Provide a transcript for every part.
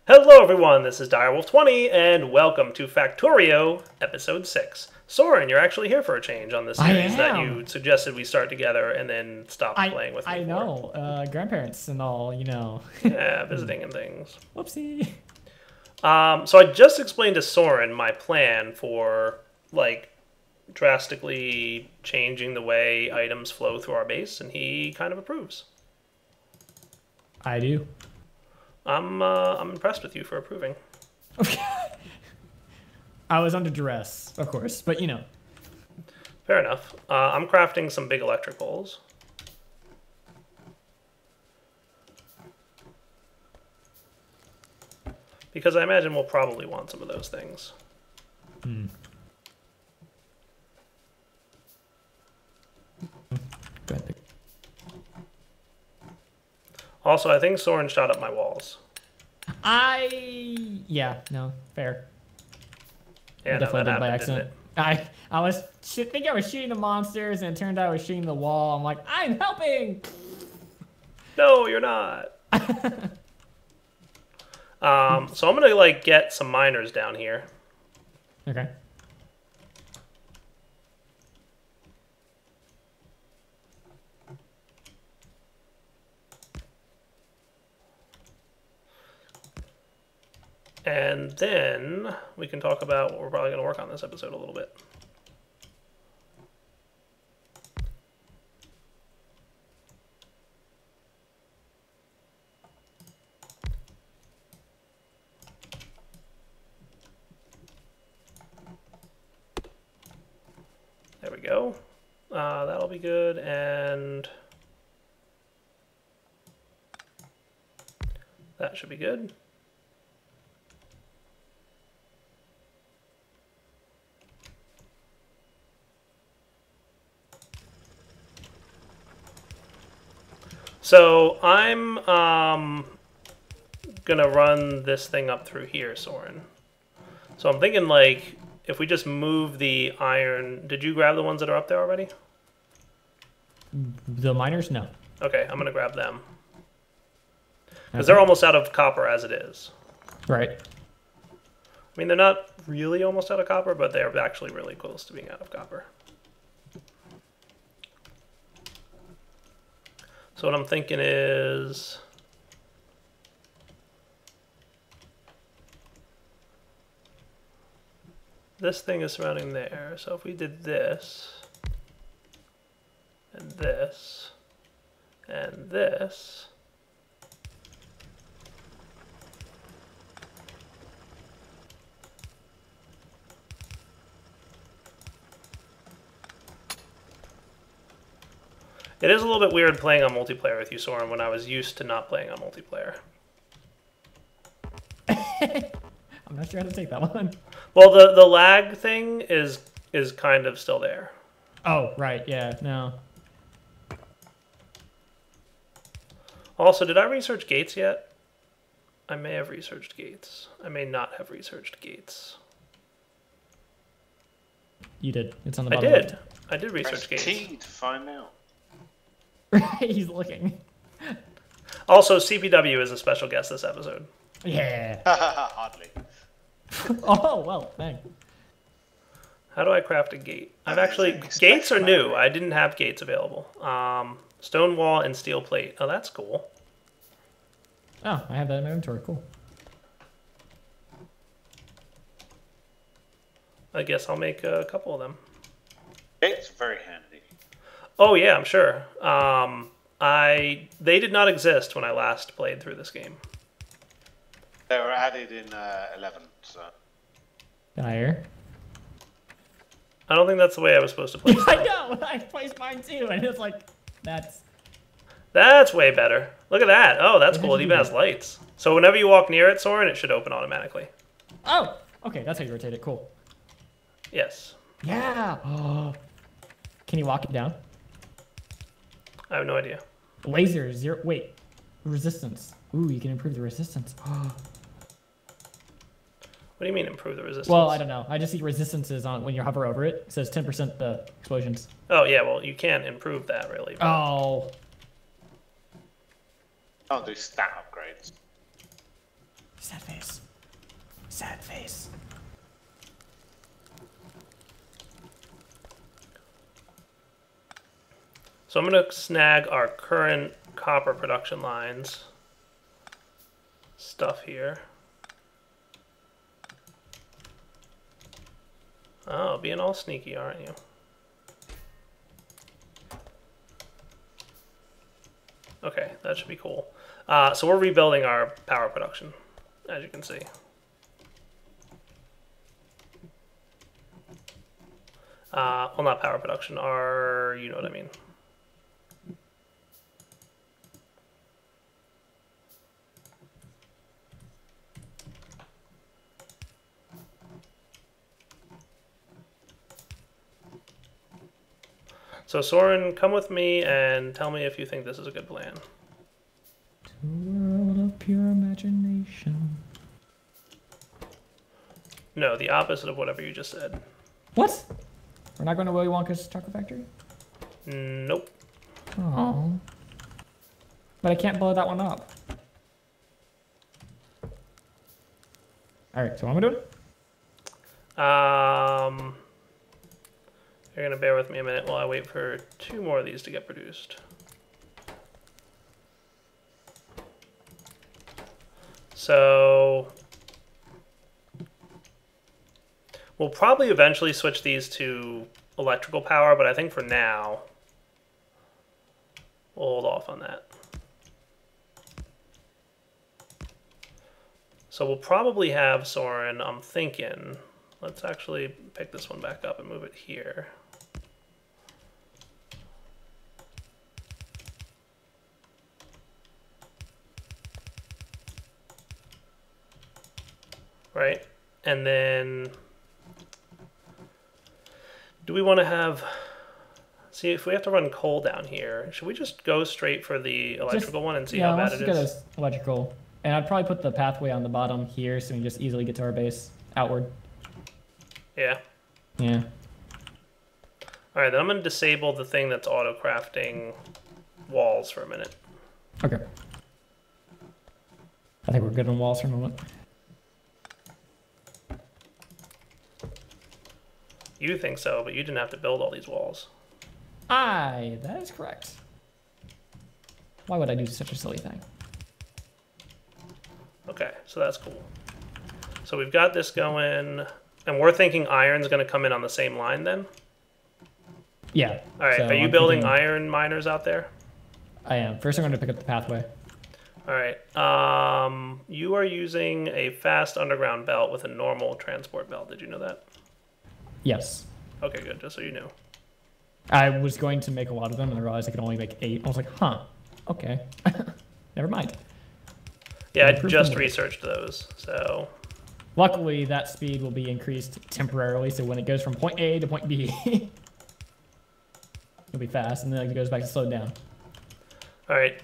Hello everyone, this is Direwolf20, and welcome to Factorio, Episode 6. Soren, you're actually here for a change on this series that you suggested we start together and then stop playing with me I know, grandparents and all, you know. Yeah, visiting and things. Whoopsie. So I just explained to Soren my plan for, drastically changing the way items flow through our base, and he kind of approves. I do. I'm impressed with you for approving. I was under duress, of course, but you know. Fair enough. I'm crafting some big electric poles. Because I imagine we'll probably want some of those things. Hmm. Go ahead. Also, I think Soren shot up my walls. Yeah, no, fair. Yeah, I definitely did by accident. I was thinking I was shooting the monsters, and it turned out I was shooting the wall. I'm like, I'm helping! No, you're not. So I'm gonna, get some miners down here. Okay. And then we can talk about what we're probably going to work on this episode a little bit. There we go. That'll be good, and that should be good. So I'm gonna run this thing up through here, Soren. So I'm thinking if we just move the iron. Did you grab the ones that are up there already? The miners? No. Okay, I'm gonna grab them. Because they're almost out of copper as it is. Right. I mean, they're not really almost out of copper, but they're actually really close to being out of copper. So what I'm thinking is this thing is surrounding there. So if we did this and this and this, it is a little bit weird playing on multiplayer with you, Soren, when I was used to not playing on multiplayer. I'm not sure how to take that one. Well, the lag thing is kind of still there. Oh, right, yeah, no. Also, did I research gates yet? I may have researched gates. I may not have researched gates. You did. It's on the bottom. I did research gates. T to find out. He's looking. Also, CPW is a special guest this episode. Yeah. Hardly. Oh, well, thanks. How do I craft a gate? I've actually... Gates are new. I didn't have gates available. Stone wall and steel plate. Oh, that's cool. Oh, I have that in my inventory. Cool. I guess I'll make a couple of them. Gates are very handy. Oh, yeah, I'm sure. They did not exist when I last played through this game. They were added in 11, so... Dire. I don't think that's the way I was supposed to play. I know! I placed mine too, and it's like, That's way better. Look at that. Oh, that's cool. It even has lights. So whenever you walk near it, Soren, it should open automatically. Oh! Okay, that's how you rotate it. Cool. Yes. Yeah! Oh. Can you walk it down? I have no idea. Laser, zero... Wait. Resistance. Ooh, you can improve the resistance. What do you mean improve the resistance? Well, I don't know. I just see resistances on when you hover over it. It says 10% the explosions. Oh, yeah, well, you can't improve that, really. But... Oh. Can't do stat upgrades. Sad face. Sad face. So I'm going to snag our current copper production lines stuff here. Oh, being all sneaky, aren't you? Okay, that should be cool. So we're rebuilding our power production, as you can see. Well, not power production, our, you know what I mean. So Soren, come with me and tell me if you think this is a good plan. To a world of pure imagination. No, the opposite of whatever you just said. What? We're not going to Willy Wonka's chocolate factory? Nope. Oh. But I can't blow that one up. Alright, so what am I doing? You're going to bear with me a minute while I wait for 2 more of these to get produced. So we'll probably eventually switch these to electrical power, but I think for now we'll hold off on that. So we'll probably have Soren, I'm thinking, let's actually pick this one back up and move it here. Right, and then do we want to have, see if we have to run coal down here, should we just go straight for the electrical one and see how bad it is? Yeah, let's just go to electrical. And I'd probably put the pathway on the bottom here so we can just easily get to our base outward. Yeah. Yeah. Alright, then I'm going to disable the thing that's auto-crafting walls for a minute. Okay. I think we're good on walls for a moment. You think so, but you didn't have to build all these walls. That is correct. Why would I do such a silly thing? Okay, so that's cool. So we've got this going, and we're thinking iron's going to come in on the same line then? Yeah. Alright, so are you building iron miners out there? I am. First I'm going to pick up the pathway. Alright, you are using a fast underground belt with a normal transport belt. Did you know that? Yes. Okay, good, just so you knew. I was going to make a lot of them and I realized I could only make 8. I was like, huh, okay. Never mind. Yeah, I just researched those, so... Luckily, that speed will be increased temporarily, so when it goes from point A to point B, it'll be fast, and then it goes back to slow down. Alright.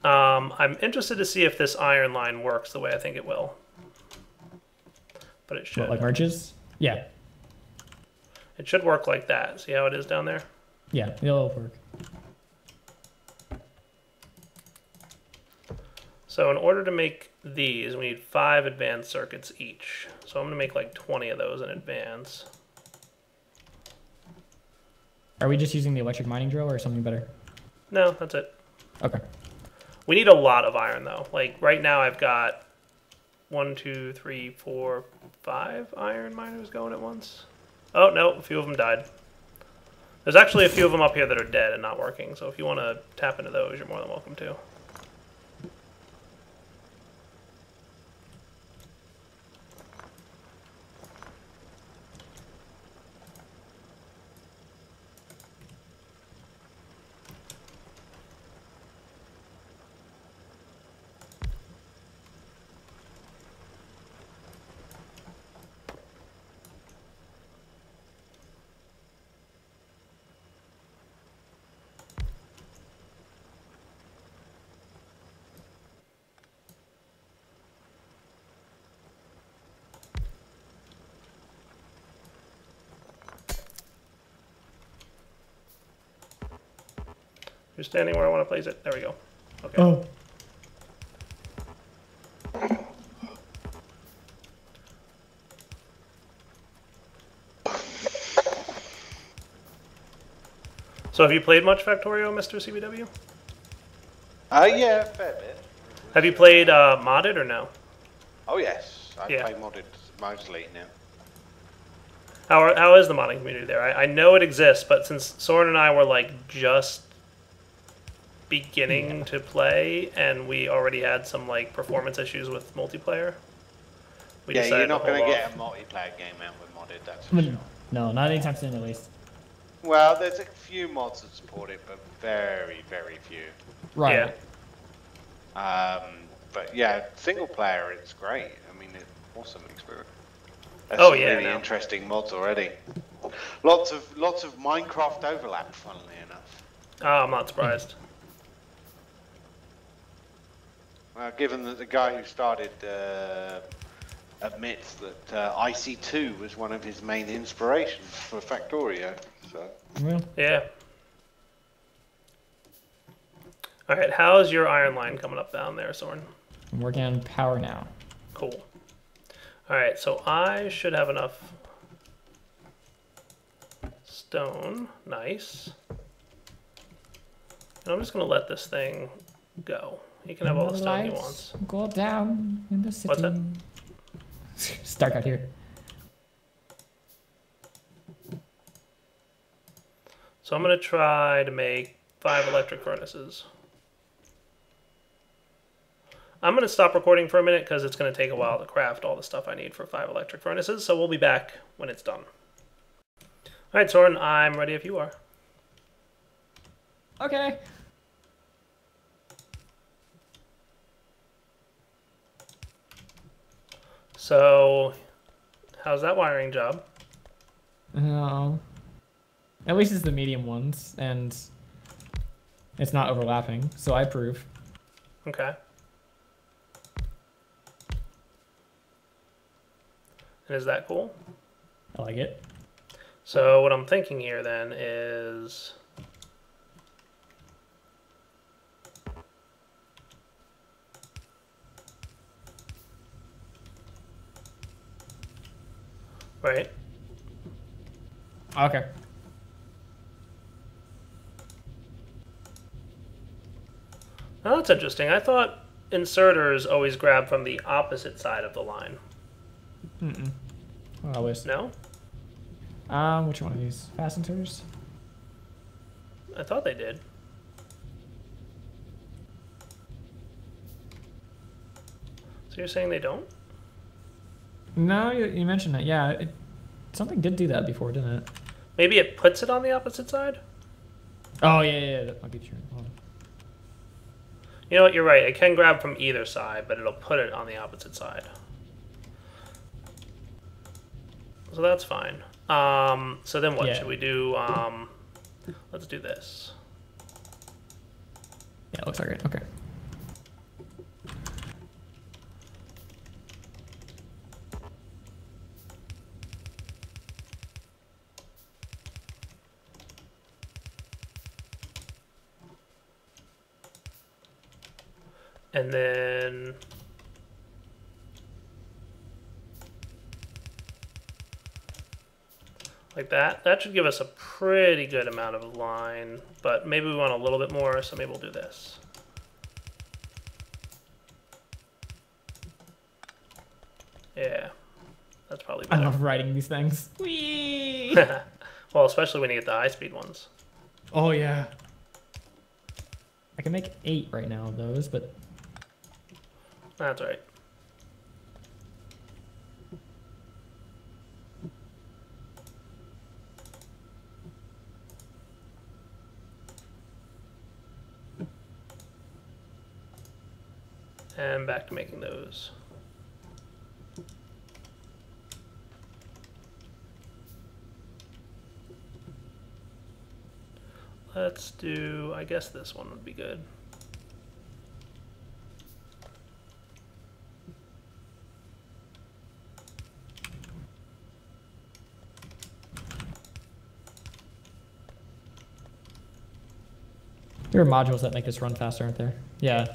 I'm interested to see if this iron line works the way I think it will. But it should. What, like merges? Yeah. It should work like that. See how it is down there? Yeah, it'll work. So in order to make these, we need 5 advanced circuits each. So I'm going to make like 20 of those in advance. Are we just using the electric mining drill or something better? No, that's it. Okay. We need a lot of iron though. Like right now I've got 1, 2, 3, 4, 5 iron miners going at once. Oh, no, a few of them died. There's actually a few of them up here that are dead and not working, so if you want to tap into those, you're more than welcome to. You're standing where I want to place it. There we go. Okay. Oh. So have you played much Factorio, Mr. CBW? Yeah, fair bit. Have you played modded or no? Oh yes, I Yeah. play modded mostly now. How is the modding community there? I know it exists, but since Soren and I were like just beginning to play, and we already had some like performance issues with multiplayer, we Yeah, decided you're not to going hold to get off. a multiplayer game out with modded, that's for sure. No, not anytime soon at least. Well, there's a few mods that support it, but very, very few. Right. Yeah. But yeah, single player, it's great. I mean, it's awesome experience. There's Oh, some yeah, really no. interesting mods already. Lots of Minecraft overlap, funnily enough. Oh, I'm not surprised. Given that the guy who started admits that IC2 was one of his main inspirations for Factorio. So. Well, Yeah. All right, how's your iron line coming up down there, Soren? I'm working on power now. Cool. All right, so I should have enough stone. Nice. And I'm just going to let this thing go. He can have all the stone he wants. Go down in the city. What's that? It's dark out here. So I'm going to try to make 5 electric furnaces. I'm going to stop recording for a minute because it's going to take a while to craft all the stuff I need for 5 electric furnaces, so we'll be back when it's done. All right, Soren, I'm ready if you are. Okay. So, how's that wiring job? At least it's the medium ones, and it's not overlapping, so I approve. Okay. And is that cool? I like it. So what I'm thinking here then is right. Okay. Now that's interesting. I thought inserters always grab from the opposite side of the line. Mm-mm. Well, I wish. No? Which one of these? Fasteners? I thought they did. So you're saying they don't? No, you mentioned that. Yeah, something did do that before, didn't it? Maybe it puts it on the opposite side? Oh, yeah, that might be true. Hold on. You know what, you're right. It can grab from either side, but it'll put it on the opposite side. So that's fine. So then what should we do? Let's do this. Yeah, it looks like it. Okay. And then like that. That should give us a pretty good amount of line, but maybe we want a little bit more, so maybe we'll do this. Yeah, that's probably better. I love writing these things. Whee! Well, especially when you get the high-speed ones. Oh, yeah. I can make 8 right now of those, but... That's right. And back to making those. Let's do, I guess this one would be good. There are modules that make this run faster, aren't there? Yeah.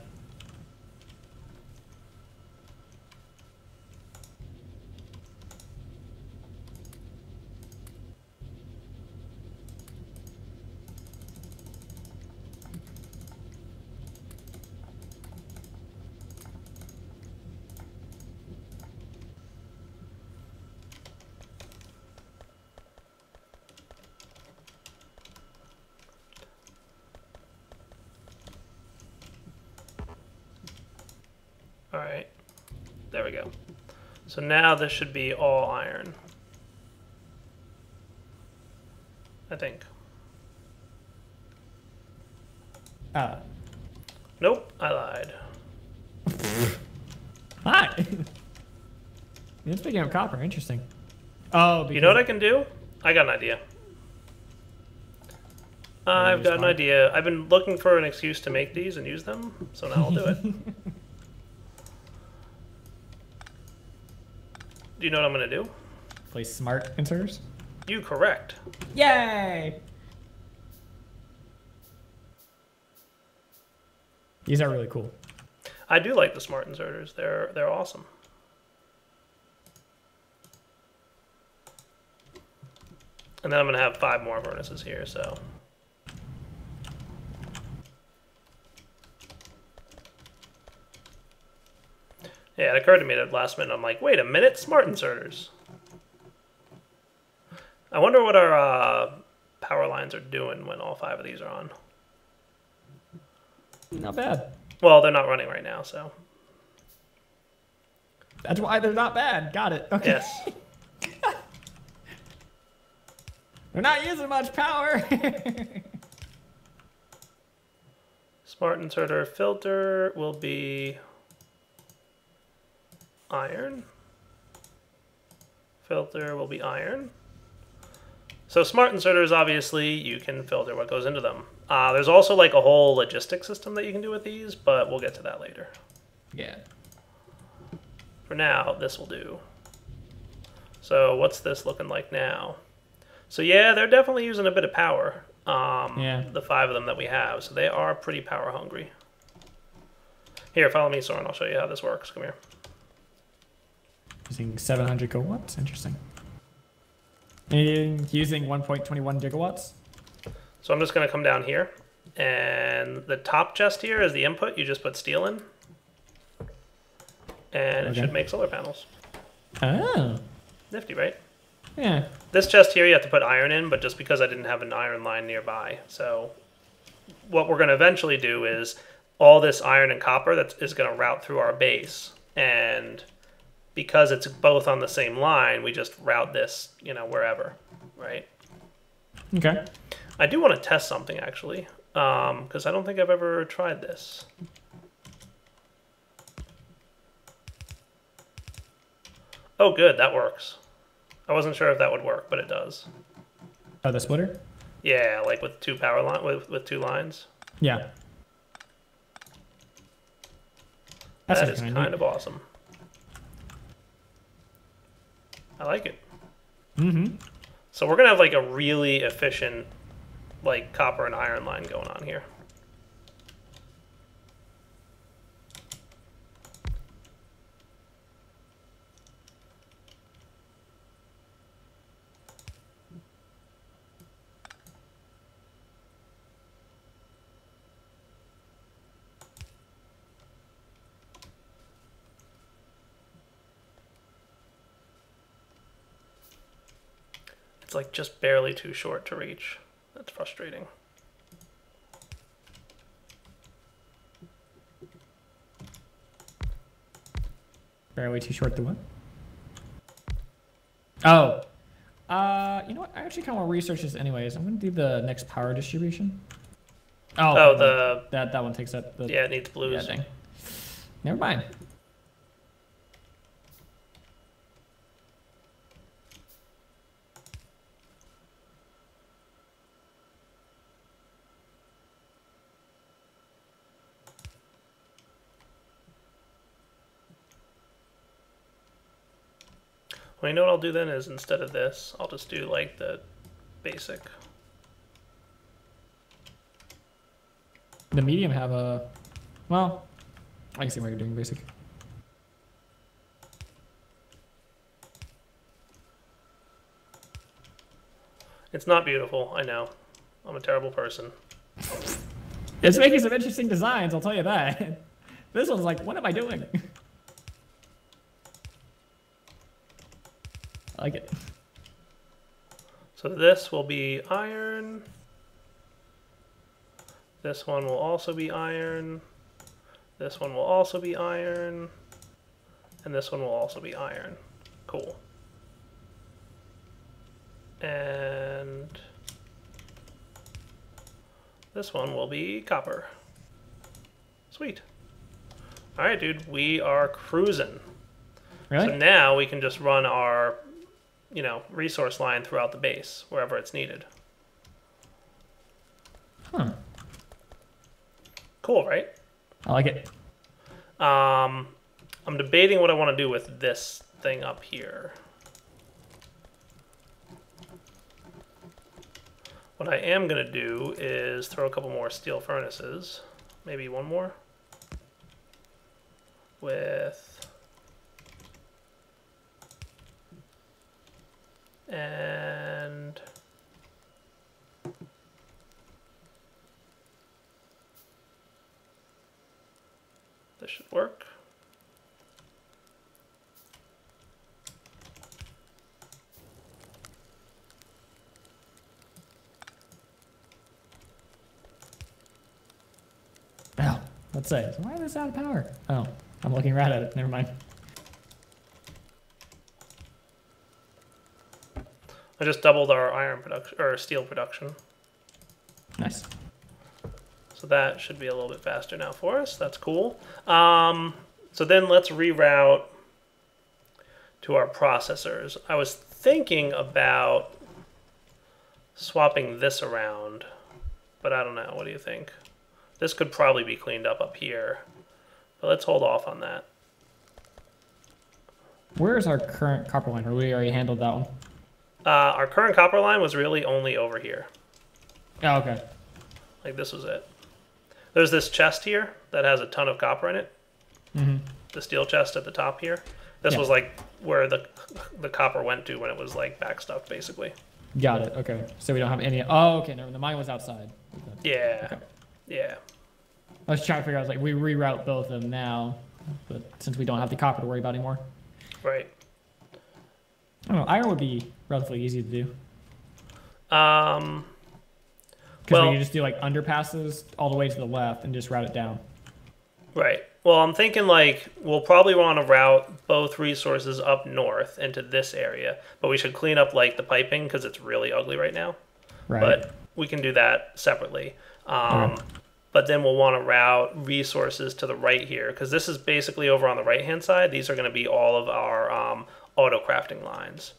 There we go. So now this should be all iron. I think. Nope, I lied. Hi. It's picking up copper. Interesting. Oh, You know what I can do? I got an idea. I've got an idea. I've been looking for an excuse to make these and use them, so now I'll do it. Do you know what I'm going to do? Place smart inserters? You correct. Yay! These are really cool. I do like the smart inserters. They're awesome. And then I'm going to have 5 more furnaces here, so... Yeah, it occurred to me at the last minute. I'm like, wait a minute, smart inserters. I wonder what our power lines are doing when all 5 of these are on. Not bad. Well, they're not running right now, so... That's why they're not bad. Got it. Okay. Yes. They're not using much power. Smart inserter filter will be iron. Filter will be iron. So smart inserters, obviously, you can filter what goes into them. There's also like a whole logistic system that you can do with these, but we'll get to that later. Yeah. For now, this will do. So what's this looking like now? So yeah, they're definitely using a bit of power. Yeah. The 5 of them that we have. So they are pretty power hungry. Here, follow me, Soren. I'll show you how this works. Come here. Using 700 kilowatts. Interesting. And using 1.21 gigawatts. So I'm just going to come down here. And the top chest here is the input. You just put steel in. And it should make solar panels. Oh. Nifty, right? Yeah. This chest here you have to put iron in, but just because I didn't have an iron line nearby. So what we're going to eventually do is all this iron and copper that is going to route through our base. And because it's both on the same line, we just route this, wherever, right? Okay. I do want to test something, actually, because I don't think I've ever tried this. Oh, good, that works. I wasn't sure if that would work, but it does. Oh, the splitter? Yeah, like with 2 power line with 2 lines. Yeah. That is kind of awesome. I like it. Mm-hmm. So we're gonna have like a really efficient, like copper and iron line going on here. It's like just barely too short to reach. That's frustrating. Barely too short to what? Oh. You know what? I actually kind of want to research this anyways. I'm going to do the next power distribution. Oh, that one takes up the... Yeah, it needs blues. Yeah, dang. Never mind. Well, you know what I'll do then is instead of this, I'll just do like the basic. The medium have a... Well, I can see why you're doing basic. It's not beautiful, I know. I'm a terrible person. It's making some interesting designs, I'll tell you that. This one's like, what am I doing? I like it. So this will be iron. This one will also be iron. This one will also be iron. And this one will also be iron. Cool. And this one will be copper. Sweet. All right, dude, we are cruising. Really? So now we can just run our, you know, resource line throughout the base, wherever it's needed. Huh. Cool, right? I like it. I'm debating what I want to do with this thing up here. What I am going to do is throw a couple more steel furnaces. Maybe one more. With... And... This should work. Oh, let's say. So why is this out of power? Oh, I'm looking right at it. Never mind. I just doubled our iron production or steel production. Nice. So that should be a little bit faster now for us. That's cool. So then let's reroute to our processors. I was thinking about swapping this around, but I don't know. What do you think? This could probably be cleaned up here, but let's hold off on that. Where is our current copper line? Or we already handled that one? Our current copper line was really only over here. Oh, okay. Like this was it. There's this chest here that has a ton of copper in it. Mm-hmm. The steel chest at the top here. This was like where the copper went to when it was like backstuffed, basically. Got it. Okay. So we don't have any. Oh, okay. No, the mine was outside. Yeah. Okay. Yeah. I was trying to figure out, like, we reroute both of them now, but since we don't have the copper to worry about anymore. Right. I don't know. Iron would be relatively easy to do. Well, Because we can just do like underpasses all the way to the left and just route it down. right. Well, I'm thinking like we'll probably want to route both resources up north into this area, but we should clean up like the piping because it's really ugly right now. Right. But we can do that separately. Okay. But then we'll want to route resources to the right here because this is basically over on the right-hand side. These are going to be all of our auto crafting lines.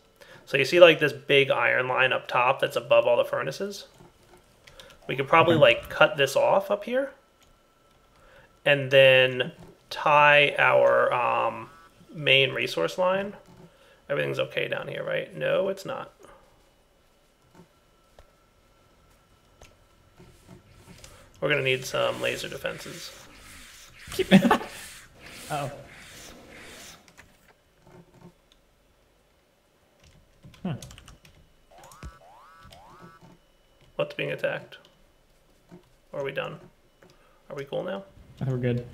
So you see like this big iron line up top that's above all the furnaces? We could probably like cut this off up here and then tie our main resource line. Everything's okay down here, right? No, it's not. We're going to need some laser defenses. Uh-oh. What's being attacked? Or are we done? Are we cool now? I think we're good.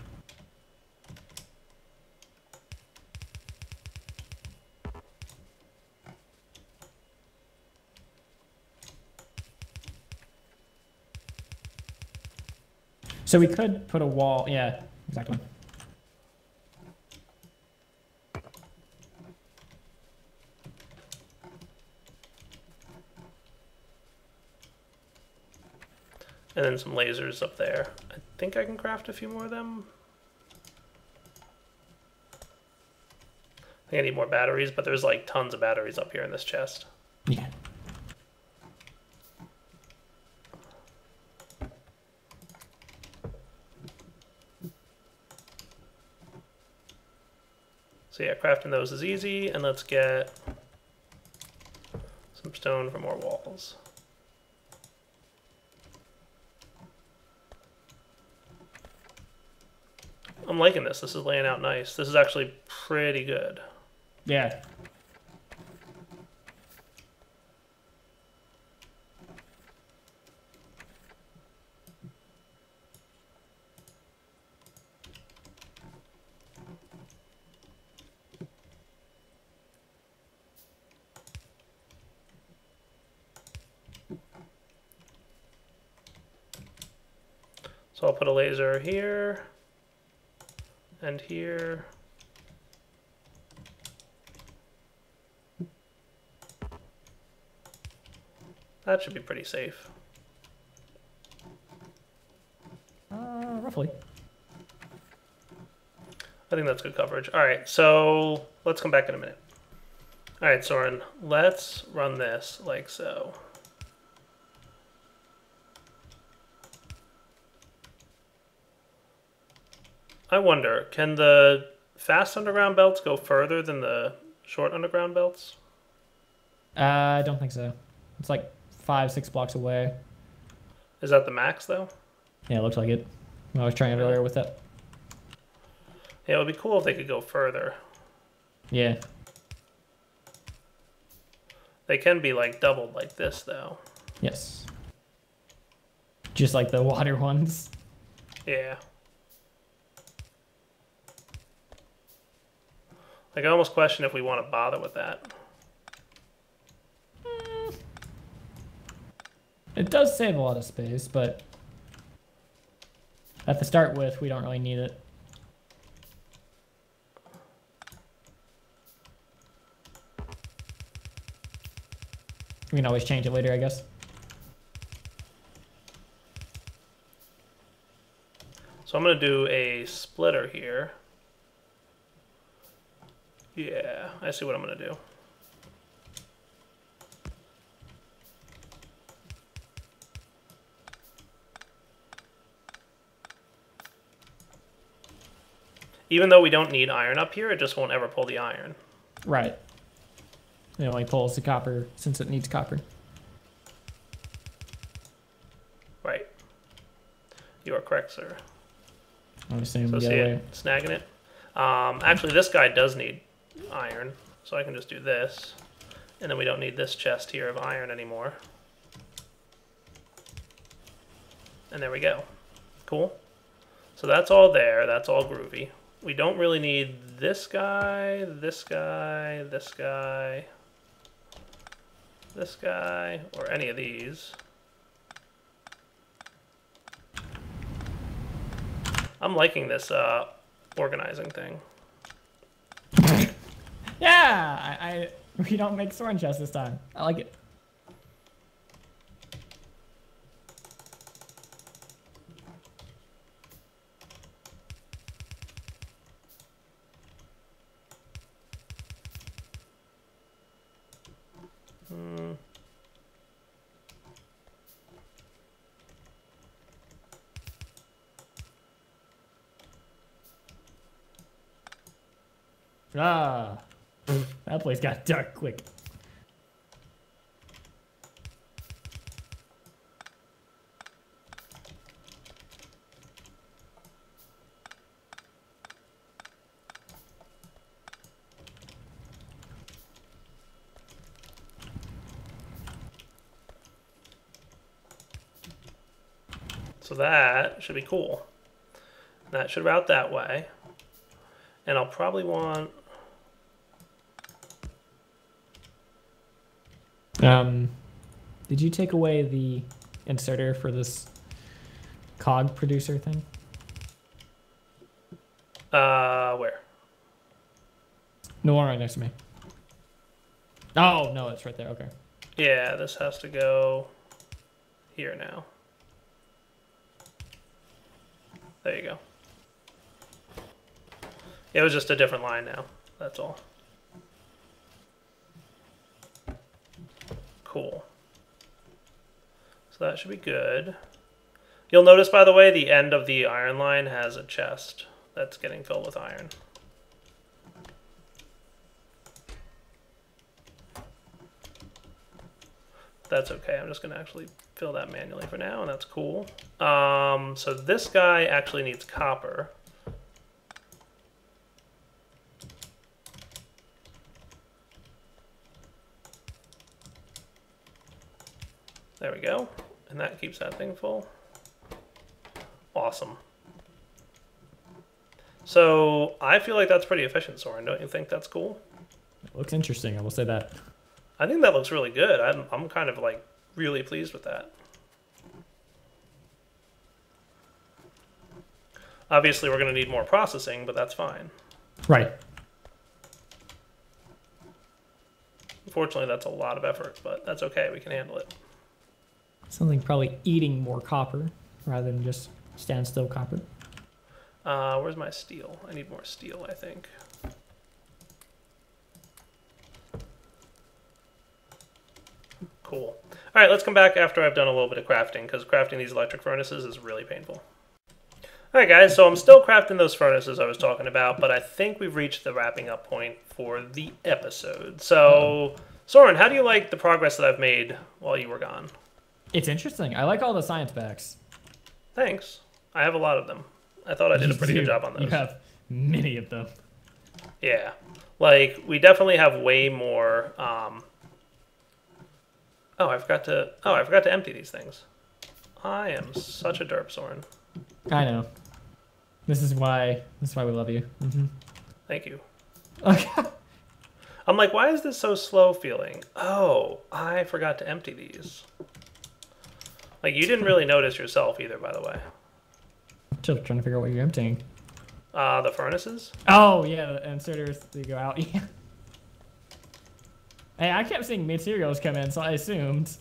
So we could put a wall. Yeah, exactly. And then some lasers up there. I think I can craft a few more of them. I think I need more batteries, but there's like tons of batteries up here in this chest. Yeah. So yeah, crafting those is easy, and let's get some stone for more walls. I'm liking this. This is laying out nice. This is actually pretty good. Yeah. So I'll put a laser here, and here, That should be pretty safe. Roughly. I think that's good coverage. All right, so let's come back in a minute. All right, Soren, let's run this like so. I wonder, can the fast underground belts go further than the short underground belts? I don't think so. It's like 5-6 blocks away. Is that the max, though? Yeah, it looks like it. I was trying earlier with that. Yeah, it would be cool if they could go further. Yeah. They can be like doubled like this, though. Yes. Just like the water ones. Yeah. Like, I almost question if we want to bother with that. It does save a lot of space, but at the start with, we don't really need it. We can always change it later, I guess. So I'm going to do a splitter here. Yeah, I see what I'm going to do. Even though we don't need iron up here, it just won't ever pull the iron. Right. It only pulls the copper since it needs copper. Right. You are correct, sir. I'm assuming So the see other way. it? Snagging it. Actually, this guy does need iron, so I can just do this. And then we don't need this chest here of iron anymore. And there we go. Cool. So that's all there. That's all groovy. We don't really need this guy, this guy, this guy, this guy, or any of these. I'm liking this organizing thing. Yeah, we don't make sword chests this time. I like it. Ah, that place got dark quick. So that should be cool. That should route that way. And I'll probably want... Did you take away the inserter for this cog producer thing? Where? No one right next to me. Oh, no, it's right there. Okay. Yeah, this has to go here now. There you go. It was just a different line now. That's all. Cool. So that should be good. You'll notice, by the way, the end of the iron line has a chest that's getting filled with iron. That's okay. I'm just going to actually fill that manually for now, and that's cool. So this guy actually needs copper. There we go. And that keeps that thing full. Awesome. So I feel like that's pretty efficient, Soren. Don't you think that's cool? It looks interesting, I will say that. I think that looks really good. I'm kind of like really pleased with that. Obviously, we're going to need more processing, but that's fine. Right. Unfortunately, that's a lot of effort, but that's okay. We can handle it. Something probably eating more copper rather than just standstill copper. Where's my steel? I need more steel, I think. Cool. All right, let's come back after I've done a little bit of crafting, because crafting these electric furnaces is really painful. All right, guys, so I'm still crafting those furnaces I was talking about, but I think we've reached the wrapping up point for the episode. So, Soren, how do you like the progress that I've made while you were gone? It's interesting. I like all the science packs. Thanks. I have a lot of them. I thought I did a pretty good job on those. You have many of them. Yeah. Like, we definitely have way more... Oh, I forgot to empty these things. I am such a derp, Soren. I know. This is why we love you. Mm-hmm. Thank you. Okay. I'm like, why is this so slow feeling? Oh, I forgot to empty these. Like, you didn't really notice yourself either, by the way. Just trying to figure out what you're emptying. The furnaces? Oh, yeah, the inserters, they go out. Yeah. Hey, I kept seeing materials come in, so I assumed.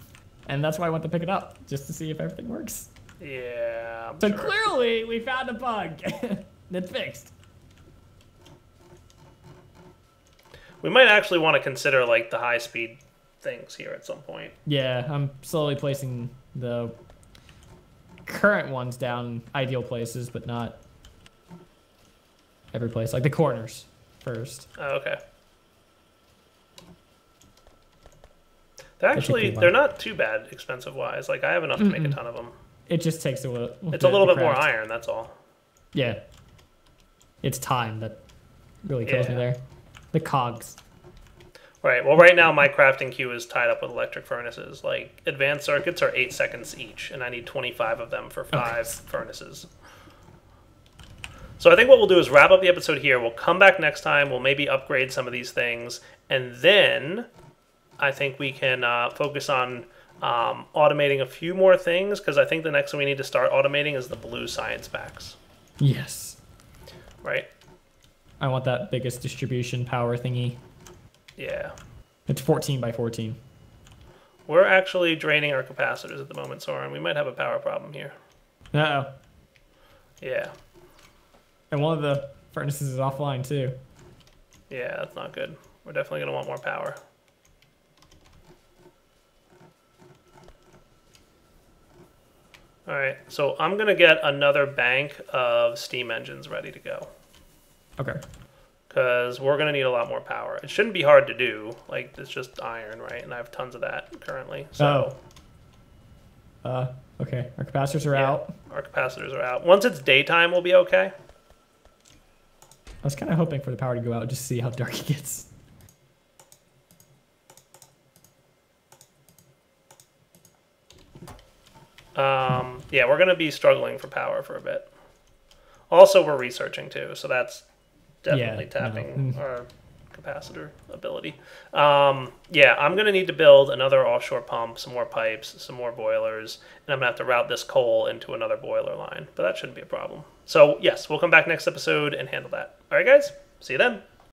And that's why I went to pick it up, just to see if everything works. Yeah, So clearly, we found a bug that's fixed. We might actually want to consider, like, the high-speed things here at some point. Yeah, I'm slowly placing the current ones down in ideal places, but not every place. Like the corners first. Oh, okay. They're not too bad expensive-wise. Like, I have enough to make a ton of them. It just takes a little... It's a little bit more iron, that's all. Yeah. It's time that really kills me there. The cogs. Right. Well, right now my crafting queue is tied up with electric furnaces. Like, advanced circuits are 8 seconds each, and I need 25 of them for 5 furnaces. So I think what we'll do is wrap up the episode here. We'll come back next time. We'll maybe upgrade some of these things, and then I think we can focus on automating a few more things, because I think the next thing we need to start automating is the blue science packs. Yes. Right? I want that biggest distribution power thingy. Yeah. It's 14 by 14. We're actually draining our capacitors at the moment, Soren. We might have a power problem here. Uh-oh. Yeah. And one of the furnaces is offline, too. Yeah, that's not good. We're definitely going to want more power. Alright, so I'm going to get another bank of steam engines ready to go. Okay. Because we're going to need a lot more power. It shouldn't be hard to do. Like, it's just iron, right? And I have tons of that currently. So. Okay. Our capacitors are out. Our capacitors are out. Once it's daytime, we'll be okay. I was kind of hoping for the power to go out just to see how dark it gets. Yeah, we're going to be struggling for power for a bit. Also, we're researching too, so that's definitely tapping our capacitor ability. Yeah, I'm going to need to build another offshore pump, some more pipes, some more boilers, and I'm going to have to route this coal into another boiler line, but that shouldn't be a problem. So, yes, we'll come back next episode and handle that. All right, guys, see you then.